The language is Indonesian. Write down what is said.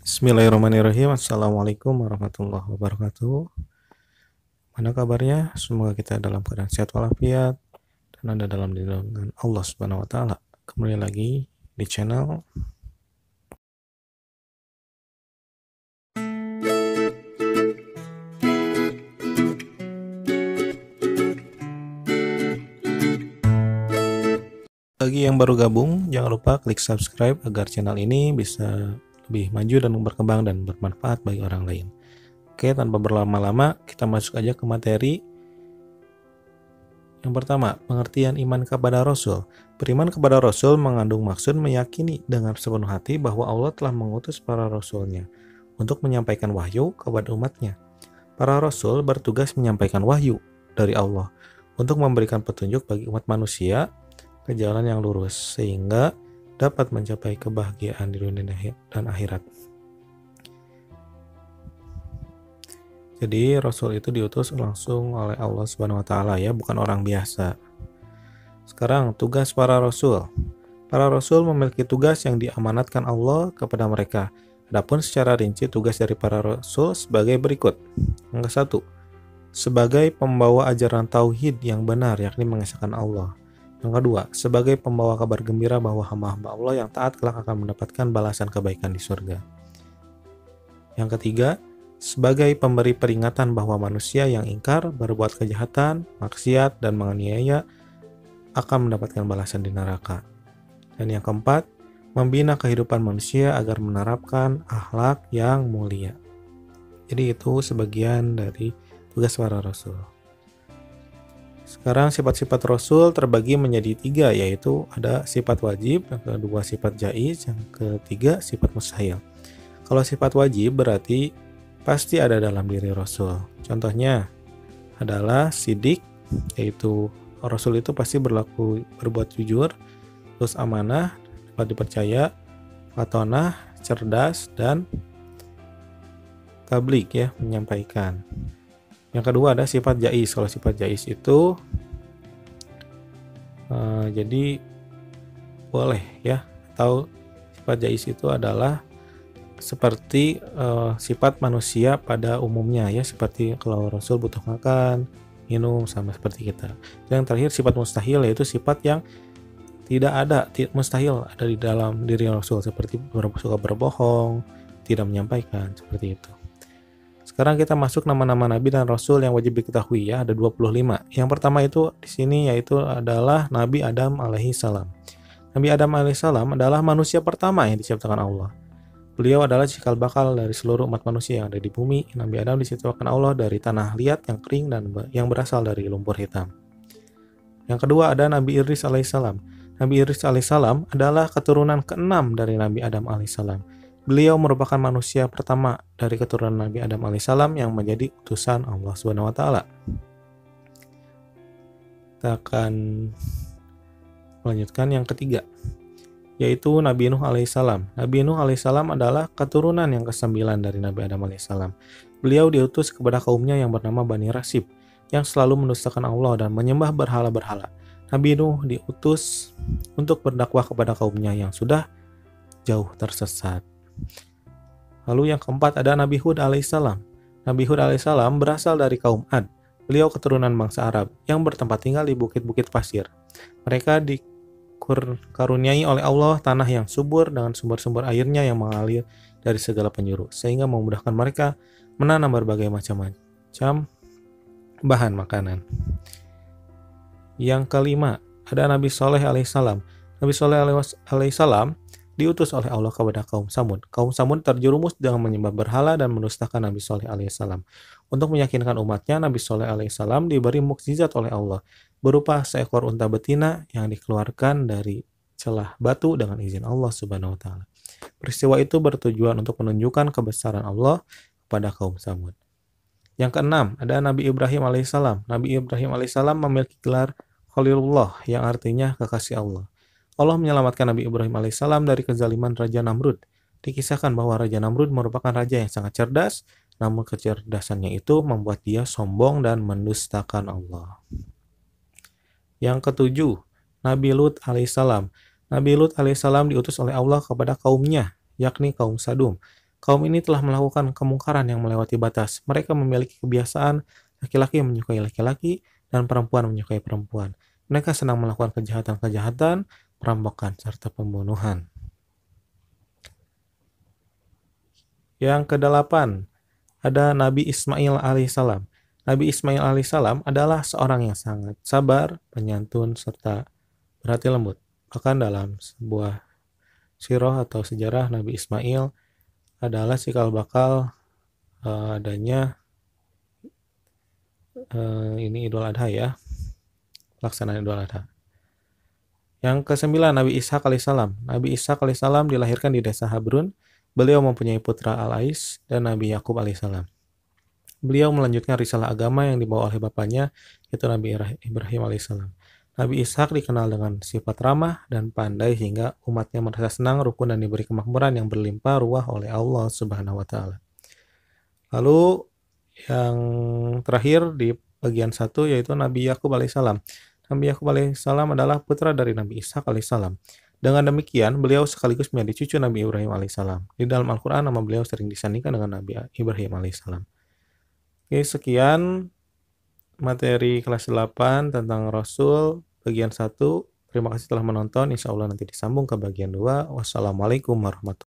Bismillahirrahmanirrahim. Assalamualaikum warahmatullahi wabarakatuh. Mana kabarnya? Semoga kita dalam keadaan sehat walafiat dan ada dalam lindungan Allah Subhanahu wa taala. Kembali lagi di channel bagi yang baru gabung, jangan lupa klik subscribe agar channel ini bisa lebih maju dan berkembang dan bermanfaat bagi orang lain. Oke, tanpa berlama-lama, kita masuk aja ke materi. Yang pertama, pengertian iman kepada Rasul. Beriman kepada Rasul mengandung maksud meyakini dengan sepenuh hati bahwa Allah telah mengutus para Rasulnya untuk menyampaikan wahyu kepada umatnya. Para Rasul bertugas menyampaikan wahyu dari Allah untuk memberikan petunjuk bagi umat manusia ke jalan yang lurus sehingga dapat mencapai kebahagiaan di dunia dan akhirat. Jadi Rasul itu diutus langsung oleh Allah Subhanahu wa taala ya, bukan orang biasa. Sekarang tugas para Rasul. Para Rasul memiliki tugas yang diamanatkan Allah kepada mereka. Adapun secara rinci tugas dari para Rasul sebagai berikut. Yang ke-1, sebagai pembawa ajaran tauhid yang benar yakni mengesahkan Allah. Yang kedua, sebagai pembawa kabar gembira bahwa hamba-hamba Allah yang taat kelak akan mendapatkan balasan kebaikan di surga. Yang ketiga, sebagai pemberi peringatan bahwa manusia yang ingkar, berbuat kejahatan, maksiat, dan menganiaya akan mendapatkan balasan di neraka. Dan yang keempat, membina kehidupan manusia agar menerapkan akhlak yang mulia. Jadi itu sebagian dari tugas para Rasul. Sekarang sifat-sifat Rasul terbagi menjadi 3, yaitu ada sifat wajib, yang kedua sifat jaiz, yang ketiga sifat mustahil. Kalau sifat wajib berarti pasti ada dalam diri Rasul. Contohnya adalah sidik, yaitu Rasul itu pasti berbuat jujur, terus amanah, dapat dipercaya, fatonah, cerdas, dan tabligh ya, menyampaikan. Yang kedua ada sifat jaiz. Kalau sifat jaiz itu jadi boleh ya, atau sifat jaiz itu adalah seperti sifat manusia pada umumnya ya, seperti kalau Rasul butuh makan, minum, sama seperti kita. Yang terakhir sifat mustahil, yaitu sifat yang tidak ada, mustahil ada di dalam diri Rasul, seperti suka berbohong, tidak menyampaikan, seperti itu. Sekarang kita masuk nama-nama Nabi dan Rasul yang wajib diketahui ya, ada 25. Yang pertama itu di sini yaitu adalah Nabi Adam alaihi salam. Nabi Adam alaihi salam adalah manusia pertama yang diciptakan Allah. Beliau adalah cikal bakal dari seluruh umat manusia yang ada di bumi. Nabi Adam diciptakan Allah dari tanah liat yang kering dan yang berasal dari lumpur hitam. Yang kedua ada Nabi Idris alaihissalam. Nabi Idris alaihissalam adalah keturunan ke-6 dari Nabi Adam alaihissalam. Beliau merupakan manusia pertama dari keturunan Nabi Adam alaihissalam yang menjadi utusan Allah Subhanahu wa taala. Kita akan melanjutkan yang ketiga, yaitu Nabi Nuh alaihissalam. Nabi Nuh alaihissalam adalah keturunan yang ke-9 dari Nabi Adam alaihissalam. Beliau diutus kepada kaumnya yang bernama Bani Rasib, yang selalu mendustakan Allah dan menyembah berhala-berhala. Nabi Nuh diutus untuk berdakwah kepada kaumnya yang sudah jauh tersesat. Lalu yang keempat ada Nabi Hud alaihissalam. Nabi Hud alaihissalam berasal dari kaum Ad. Beliau keturunan bangsa Arab yang bertempat tinggal di bukit-bukit pasir. Mereka dikaruniai oleh Allah tanah yang subur dengan sumber-sumber airnya yang mengalir dari segala penjuru, sehingga memudahkan mereka menanam berbagai macam bahan makanan. Yang kelima ada Nabi Saleh alaihissalam. Nabi Saleh alaihissalam diutus oleh Allah kepada kaum Samud. Kaum Samud terjerumus dengan menyembah berhala dan mendustakan Nabi Saleh alaihissalam. Untuk meyakinkan umatnya, Nabi Saleh alaihissalam diberi mukjizat oleh Allah berupa seekor unta betina yang dikeluarkan dari celah batu dengan izin Allah Subhanahu wa taala. Peristiwa itu bertujuan untuk menunjukkan kebesaran Allah kepada kaum Samud. Yang keenam, ada Nabi Ibrahim alaihissalam. Nabi Ibrahim alaihissalam memiliki gelar Khalilullah yang artinya kekasih Allah. Allah menyelamatkan Nabi Ibrahim alaihissalam dari kezaliman Raja Namrud. Dikisahkan bahwa Raja Namrud merupakan raja yang sangat cerdas, namun kecerdasannya itu membuat dia sombong dan mendustakan Allah. Yang ketujuh, Nabi Lut alaihissalam. Nabi Lut alaihissalam diutus oleh Allah kepada kaumnya, yakni kaum Sadum. Kaum ini telah melakukan kemungkaran yang melewati batas. Mereka memiliki kebiasaan laki-laki menyukai laki-laki dan perempuan menyukai perempuan. Mereka senang melakukan kejahatan-kejahatan, perampokan, serta pembunuhan. Yang kedelapan, ada Nabi Ismail alaihissalam. Nabi Ismail alaihissalam adalah seorang yang sangat sabar, penyantun, serta berhati lembut. Bahkan dalam sebuah sirah atau sejarah, Nabi Ismail adalah cikal bakal adanya ini Idul Adha ya, pelaksanaan Idul Adha. Yang kesembilan, Nabi Ishak alaihissalam. Nabi Ishak alaihissalam dilahirkan di desa Habrun. Beliau mempunyai putra Al-Ais dan Nabi Yakub alaihissalam. Beliau melanjutkan risalah agama yang dibawa oleh bapaknya, yaitu Nabi Ibrahim alaihissalam. Nabi Ishak dikenal dengan sifat ramah dan pandai hingga umatnya merasa senang, rukun, dan diberi kemakmuran yang berlimpah ruah oleh Allah Subhanahu wa Ta'ala. Lalu yang terakhir di bagian 1 yaitu Nabi Yakub alaihissalam. Nabi Yakub alaihissalam adalah putra dari Nabi Ishak alaihissalam. Dengan demikian, beliau sekaligus menjadi cucu Nabi Ibrahim alaihissalam. Di dalam Al-Quran, nama beliau sering disandingkan dengan Nabi Ibrahim alaihissalam. Oke, sekian materi kelas 8 tentang Rasul bagian 1. Terima kasih telah menonton. Insya Allah nanti disambung ke bagian 2. Wassalamualaikum warahmatullahi wabarakatuh.